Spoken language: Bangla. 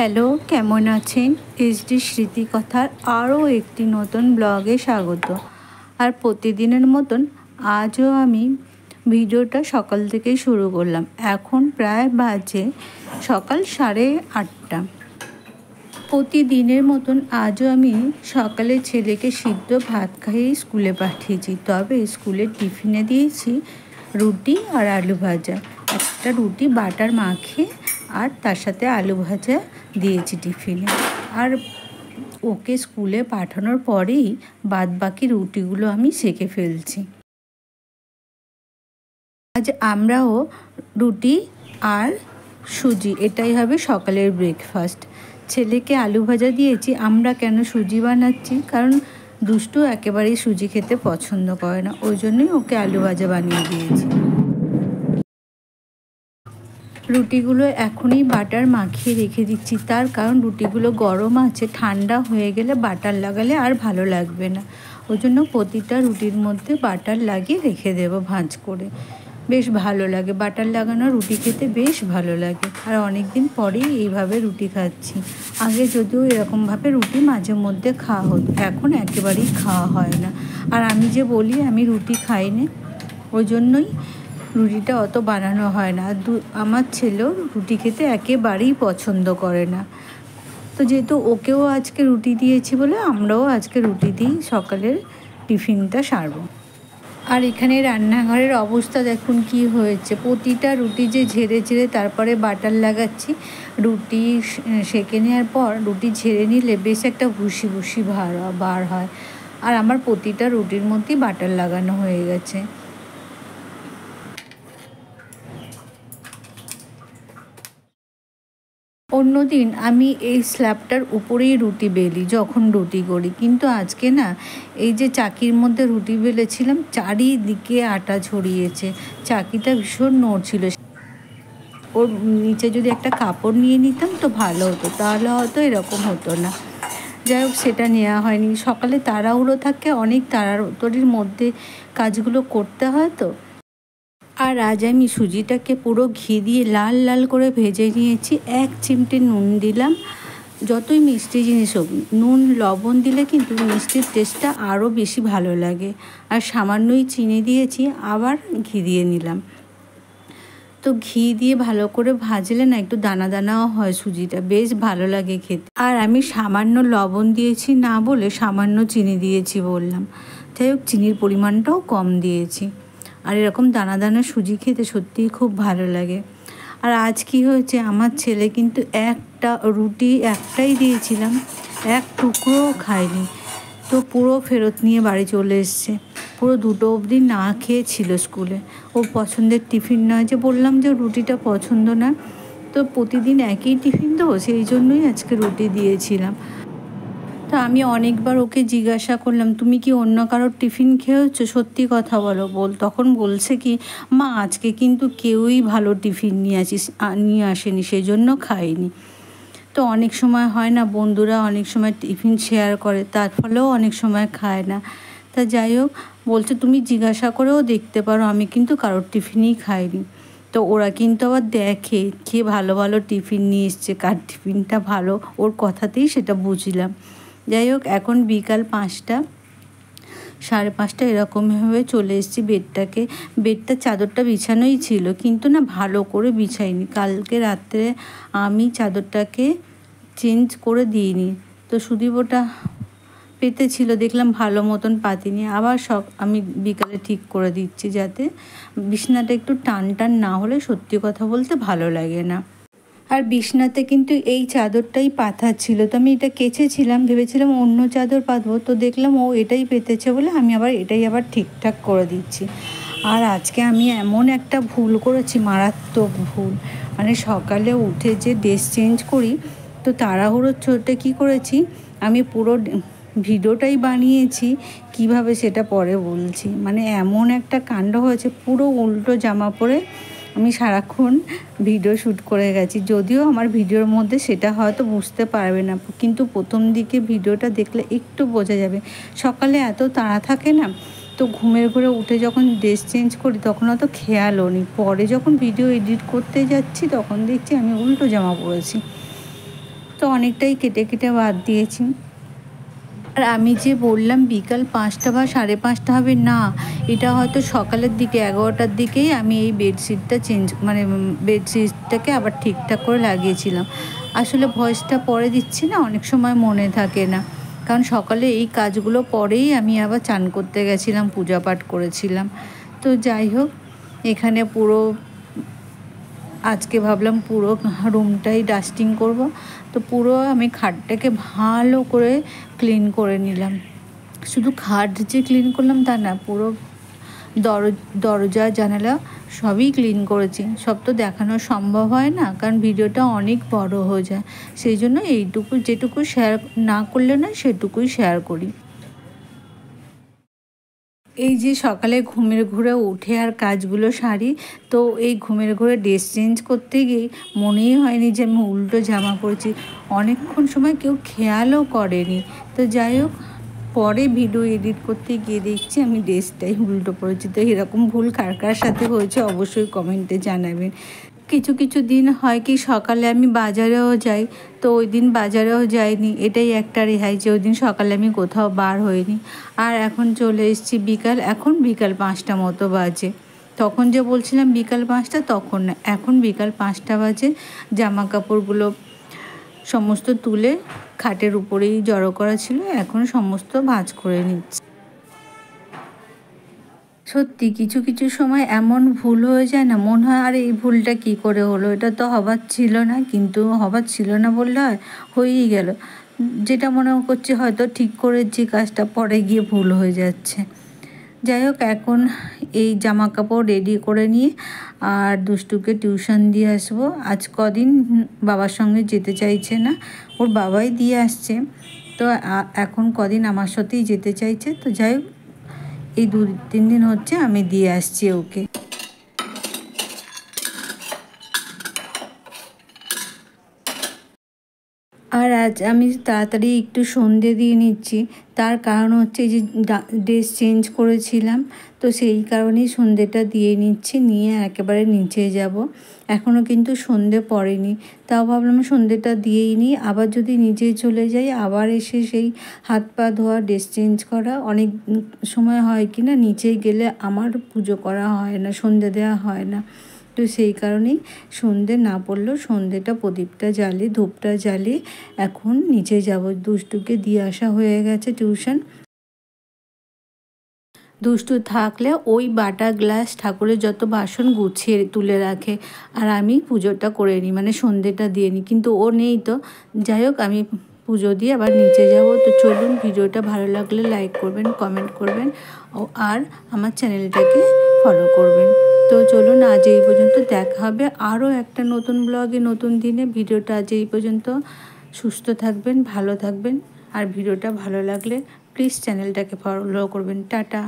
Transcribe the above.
হ্যালো, কেমন আছেন? এসডি স্মৃতিকথার আরও একটি নতুন ব্লগে স্বাগত। আর প্রতিদিনের মতন আজও আমি ভিডিওটা সকাল থেকেই শুরু করলাম। এখন প্রায় বাজে সকাল 8:30। প্রতিদিনের মতন আজও আমি সকালে ছেলেকে সিদ্ধ ভাত খাইয়ে স্কুলে পাঠিয়েছি। তবে স্কুলের টিফিনে দিয়েছি রুটি আর আলু ভাজা। একটা রুটি বাটার মাখিয়ে আর তার সাথে আলু ভাজা দিয়েছি টিফিনে। আর ওকে স্কুলে পাঠানোর পরেই বাদবাকি রুটিগুলো আমি সেঁকে ফেলছি। আজ আমরাও রুটি আর সুজি, এটাই হবে সকালের ব্রেকফাস্ট। ছেলেকে আলু ভাজা দিয়েছি। আমরা কেন সুজি বানাচ্ছি, কারণ দুষ্টু একেবারেই সুজি খেতে পছন্দ করে না, ওই জন্যই ওকে আলু ভাজা বানিয়ে দিয়েছি। রুটিগুলো এখনই বাটার মাখিয়ে রেখে দিচ্ছি, তার কারণ রুটিগুলো গরম আছে, ঠান্ডা হয়ে গেলে বাটার লাগালে আর ভালো লাগবে না। ওই জন্য প্রতিটা রুটির মধ্যে বাটার লাগিয়ে রেখে দেবো ভাঁজ করে। বেশ ভালো লাগে, বাটার লাগানো রুটি খেতে বেশ ভালো লাগে। আর অনেক দিন পরেই এইভাবে রুটি খাচ্ছি। আগে যদিও এরকমভাবে রুটি মাঝে মধ্যে খাওয়া হতো, এখন একেবারেই খাওয়া হয় না। আর আমি যে বলি আমি রুটি খাই না, ওই জন্যই রুটিটা অত বানানো হয় না। আমার ছেলেও রুটি খেতে একেবারেই পছন্দ করে না। তো যেহেতু ওকেও আজকে রুটি দিয়েছি বলে আমরাও আজকে রুটি দিই সকালের টিফিনটা সারবো। আর এখানে রান্নাঘরের অবস্থা দেখুন কি হয়েছে। প্রতিটা রুটি যে ঝেড়ে ঝেড়ে তারপরে বাটার লাগাচ্ছি। রুটি সেঁকে নেওয়ার পর রুটি ঝেড়ে নিলে বেশ একটা ভুসি ভুসি বার হয়। আর আমার প্রতিটা রুটির মধ্যেই বাটার লাগানো হয়ে গেছে। অন্যদিন আমি এই স্ল্যাবটার উপরেই রুটি বেলি যখন রুটি করি, কিন্তু আজকে না, এই যে চাকির মধ্যে রুটি বেলেছিলাম, চারিদিকে আটা ছড়িয়েছে। চাকিটা ভীষণ নড়ছিল। ওর নিচে যদি একটা কাপড় নিয়ে নিতাম তো ভালো হতো, তাহলে হয়তো এরকম হতো না। যাই হোক, সেটা নেওয়া হয়নি। সকালে তাড়াহুড়ো থাকে, অনেক তাড়াতাড়ির মধ্যে কাজগুলো করতে হয় তো। আর আজ আমি সুজিটাকে পুরো ঘি দিয়ে লাল লাল করে ভেজে নিয়েছি। 1 চিমটে নুন দিলাম। যতই মিষ্টি জিনিস হোক, নুন লবণ দিলে কিন্তু মিষ্টির টেস্টটা আরও বেশি ভালো লাগে। আর সামান্যই চিনি দিয়েছি, আবার ঘি দিয়ে নিলাম। তো ঘি দিয়ে ভালো করে ভাজলে না একটু দানা দানাও হয় সুজিটা, বেশ ভালো লাগে খেতে। আর আমি সামান্য লবণ দিয়েছি না বলে সামান্য চিনি দিয়েছি বললাম। যাই হোক, চিনির পরিমাণটাও কম দিয়েছি। আর এরকম দানা দানা সুজি খেতে সত্যিই খুব ভালো লাগে। আর আজ কি হয়েছে, আমার ছেলে কিন্তু একটা রুটি একটাই দিয়েছিলাম, এক টুকরোও খায়নি। তো পুরো ফেরত নিয়ে বাড়ি চলে এসছে। পুরো 2টো অবধি না খেয়ে ছিল স্কুলে। ও পছন্দের টিফিন নয়, যে বললাম যে রুটিটা পছন্দ না, তো প্রতিদিন একই টিফিন দেবো, সেই জন্যই আজকে রুটি দিয়েছিলাম। তো আমি অনেকবার ওকে জিজ্ঞাসা করলাম, তুমি কি অন্য কারোর টিফিন খেয়েছো, সত্যি কথা বলো। তখন বলছে কি, মা আজকে কিন্তু কেউই ভালো টিফিন নিয়ে আসেনি, সেই জন্য খাইনি। তো অনেক সময় হয় না, বন্ধুরা অনেক সময় টিফিন শেয়ার করে, তার ফলেও অনেক সময় খায় না। তা যাই হোক, বলছে তুমি জিজ্ঞাসা করেও দেখতে পারো, আমি কিন্তু কারোর টিফিনই খাইনি। তো ওরা কিন্তু আবার দেখে কে ভালো ভালো টিফিন নিয়ে এসছে, কার টিফিনটা ভালো, ওর কথাতেই সেটা বুঝলাম। যাই হোক, এখন বিকাল 5টা 5:30 এরকমভাবে চলে এসেছি। বেডটা চাদরটা বিছানোই ছিল, কিন্তু না ভালো করে বিছাইনি। কালকে রাত্রে আমি চাদরটাকে চেঞ্জ করে দিইনি, তো সুদীপ ওটা পেতেছিল, দেখলাম ভালো মতন পাতিনি। আবার আমি বিকালে ঠিক করে দিচ্ছি, যাতে বিছানাটা একটু টান টান না হলে সত্যি কথা বলতে ভালো লাগে না। আর বিছনাতে কিন্তু এই চাদরটাই পাতা ছিল, তো আমি এটা কেচেছিলাম, ভেবেছিলাম অন্য চাদর পাতবো, তো দেখলাম ও এটাই পেতেছে বলে আমি এটাই আবার ঠিকঠাক করে দিচ্ছি। আর আজকে আমি এমন একটা ভুল করেছি, মারাত্মক ভুল। মানে সকালে উঠে যে ড্রেস চেঞ্জ করি, তো তাড়াহুড়োর চোটে কী করেছি, আমি পুরো ভিডিওটাই বানিয়েছি, কিভাবে সেটা পরে বলছি। মানে এমন একটা কাণ্ড হয়েছে, পুরো উল্টো জামা পরে আমি সারাক্ষণ ভিডিও শ্যুট করে গেছি। যদিও আমার ভিডিওর মধ্যে সেটা হয়তো বুঝতে পারবে না, কিন্তু প্রথম দিকে ভিডিওটা দেখলে একটু বোঝা যাবে। সকালে এত তাড়া থাকে না, তো ঘুমের ঘরে উঠে যখন ড্রেস চেঞ্জ করি তখন অত খেয়ালও নেই। পরে যখন ভিডিও এডিট করতে যাচ্ছি তখন দেখছি আমি উল্টো জামা পরেছি। তো অনেকটাই কেটে কেটে বাদ দিয়েছি। আর আমি যে বললাম বিকাল 5টা বা 5:30 হবে, না, এটা হয়তো সকালের দিকে 11টার দিকেই আমি এই বেডশিটটা বেডশিটটাকে আবার ঠিকঠাক করে লাগিয়েছিলাম। আসলে ভয়েসটা পরে দিচ্ছি না, অনেক সময় মনে থাকে না, কারণ সকালে এই কাজগুলো পরেই আমি আবার চান করতে গেছিলাম, পূজা পাঠ করেছিলাম। তো যাই হোক, এখানে পুরো আজকে ভাবলাম পুরো রুমটাই ডাস্টিং করব। তো পুরো আমি খাটটাকে ভালো করে ক্লিন করে নিলাম। শুধু খাট যে ক্লিন করলাম তা না, পুরো দরজা জানালা সবই ক্লিন করেছি। সব তো দেখানো সম্ভব হয় না, কারণ ভিডিওটা অনেক বড় হয়ে যায়। সেই জন্য এইটুকু যেটুকু শেয়ার না করলে না সেটুকুই শেয়ার করি। এই যে সকালে ঘুমের ঘোরে উঠে আর কাজগুলো সারি, তো এই ঘুমের ঘোরে ড্রেস চেঞ্জ করতে গিয়ে মনেই হয়নি যে আমি উল্টো জামা পরেছি। অনেকক্ষণ সময় কেউ খেয়ালও করেনি। তো যাই হোক, পরে ভিডিও এডিট করতে গিয়ে দেখছি আমি ড্রেসটাই উল্টো পরেছি। তো এরকম ভুল কার কার সাথে হয়েছে অবশ্যই কমেন্টে জানাবেন। কিছু কিছু দিন হয় কি সকালে আমি বাজারেও যাই, তো ওই দিন বাজারেও যাইনি, এটাই একটা রেহাই যে ওই দিন সকালে আমি কোথাও বার হইনি। আর এখন চলে এসেছি এখন বিকাল 5টা মতো বাজে। তখন যে বলছিলাম বিকাল 5টা, তখন না, এখন বিকাল 5টা বাজে। জামা কাপড়গুলো সমস্ত তুলে খাটের উপরেই জড়ো করা ছিল, এখন সমস্ত ভাঁজ করে নিচ্ছি। সত্যি কিছু কিছু সময় এমন ভুল হয়ে যায় না, মনে হয় আর এই ভুলটা কি করে হলো, এটা তো হবার ছিল না, কিন্তু হবার ছিল না বললে হয়, হয়েই গেল। যেটা মনে করছি হয়তো ঠিক করেছি কাজটা, পরে গিয়ে ভুল হয়ে যাচ্ছে। যাই হোক, এখন এই জামা কাপড় রেডি করে নিয়ে আর দুষ্টুকে টিউশন দিয়ে আসবো। আজ কদিন বাবার সঙ্গে যেতে চাইছে না, ওর বাবাই দিয়ে আসছে। তো এখন কদিন আমার সাথেই যেতে চাইছে। তো যাই হোক, এই 2-3 দিন হচ্ছে আমি দিয়ে আসছি ওকে। আর আজ আমি তাড়াতাড়ি একটু সন্ধে দিয়ে নিচ্ছি, তার কারণ হচ্ছে যে ড্রেস চেঞ্জ করেছিলাম, তো সেই কারণেই সন্ধেটা দিয়ে নিচ্ছি, নিয়ে একেবারে নিচে যাব। এখনও কিন্তু সন্ধে পড়েনি, তাও ভাবলাম সন্ধেটা দিয়েই নিই, আবার যদি নিচে চলে যাই আবার এসে সেই হাত পা ধোয়া, ড্রেস চেঞ্জ করা, অনেক সময় হয় কি না নিচে গেলে আমার পুজো করা হয় না, সন্ধে দেওয়া হয় না। তো সেই কারণেই সন্ধে না পড়লেও সন্ধেটা প্রদীপটা জ্বালিয়ে ধূপটা জ্বালিয়ে এখন নিচে যাব। দুষ্টুকে দিয়ে আসা হয়ে গেছে টিউশন। দুষ্টু থাকলে ওই বাটা গ্লাস ঠাকুরের যত বাসন গুছিয়ে তুলে রাখে, আর আমি পুজোটা করে নিই, মানে সন্ধেটা দিয়ে নিই, কিন্তু ও নেই। তো যাই হোক, আমি পুজো দিয়ে আবার নিচে যাব। তো চলুন, ভিডিওটা ভালো লাগলে লাইক করবেন, কমেন্ট করবেন, আর আমার চ্যানেলটাকে ফলো করবেন। তো চলুন, আজ এই পর্যন্ত, দেখা হবে আরও একটা নতুন ব্লগে নতুন দিনে। ভিডিওটা আজ এই পর্যন্ত। সুস্থ থাকবেন, ভালো থাকবেন, আর ভিডিওটা ভালো লাগলে প্লিজ চ্যানেলটাকে ফলো করবেন। টাটা।